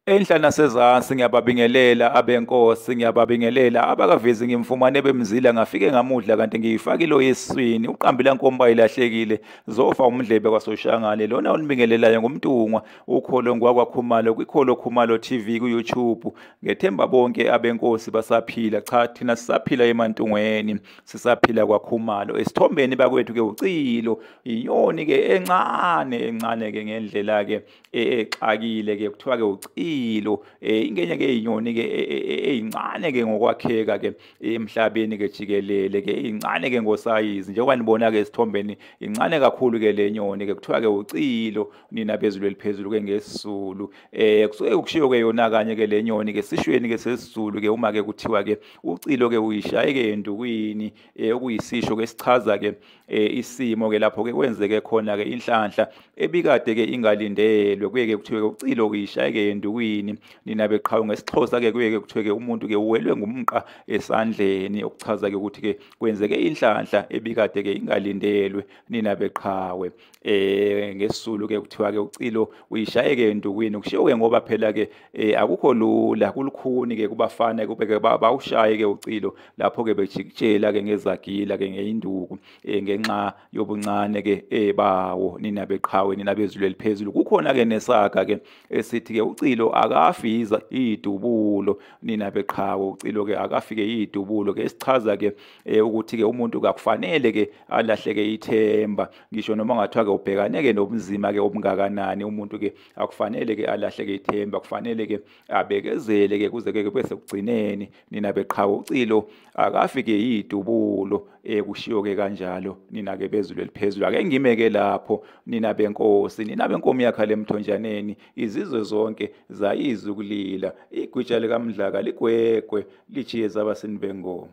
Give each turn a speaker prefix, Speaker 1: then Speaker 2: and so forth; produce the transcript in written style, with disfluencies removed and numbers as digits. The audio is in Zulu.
Speaker 1: Enhla nasezansi ngiyababingelela abenkosi, ngiyababingelela abakavezi ngimfumane bemzila ngafike ngamudla kanti ngiyifaka ilo yesiswini uqambi lankomba ilahlekile zofa umdlebe kwasoshangane lona olibingelelayo ngumntungwa ukholo ngwakwakhumalo kwikholo Khumalo TV ku-YouTube. Ngethemba bonke abenkosi basaphila, cha thina sisaphila emantungweni, sisaphila kwaKhumalo. Esithombeni bakwethu ke uCilo, inyoni ke encane ke ngendlela ke exakile ke kuthiwa ke uCilo ingenye ke inyoni ke eyincane ke ngokwakheka ke emhlabeni ke jikelele ke incane ke ngosayizi njengoba nibona ke esithombeni incane kakhulu ke le nyoni ke kuthiwa ke uCilo nina bezulu eliphezulu ke ngesizulu. Kusuke kushiwo ke yona kanye ke le nyoni ke sishweni ke sesizulu ke uma ke kuthiwa ke uCilo ke uyishaye ke endukwini okuyisisho ke sichaza ke isimo ke lapho ke kwenzeke khona ke inhlanhla ebikade ke ingalindelwe kuye ke kuthiwe ke uCilo uyishaye ke endukwini nina beqhawe ngesixhosa ke kuye ke kuthiwe ke umuntu ke uwelwe ngumqa esandleni okuchaza ke ukuthi ke kwenzeke inhlanhla ebikade ke ingalindelwe nina beqhawe. Ngesizulu ke kuthiwa ke uCilo uyishaye ke endukwini kushiwo ke ngoba phela ke akukho lula kulukhuni ke kubafana kube ke bawushaye ke uCilo lapho ke bejikijela ke ngezagila ke ngeinduku ngenxa yobuncane ke bawo nina beqhawe nina bezulu eliphezulu. Kukhona ke nesaga ke esithi ke uCilo akafiza idubulo nina beqhawe, uCilo ke akafike idubulo ke esichaza ke ukuthi ke umuntu kakufanele ke alahleke ithemba ngisho noma ngathiwa ke ubhekane ke nobunzima ke obungakanani umuntu ke akufanele ke alahleke ithemba, kufanele ke abekezele ke kuze ke bese kugcineni nina beqhawe uCilo akafike idubulo kushiwo ke kanjalo nina ke bezulu eliphezulu. Ake ngime ke lapho nina benkosi, nina benkomo yakha lemthonjaneni, izizwe zonke zayizwa ukulila igwitsha likaMdlaka ligwegwe lijiye zabasini bengoma.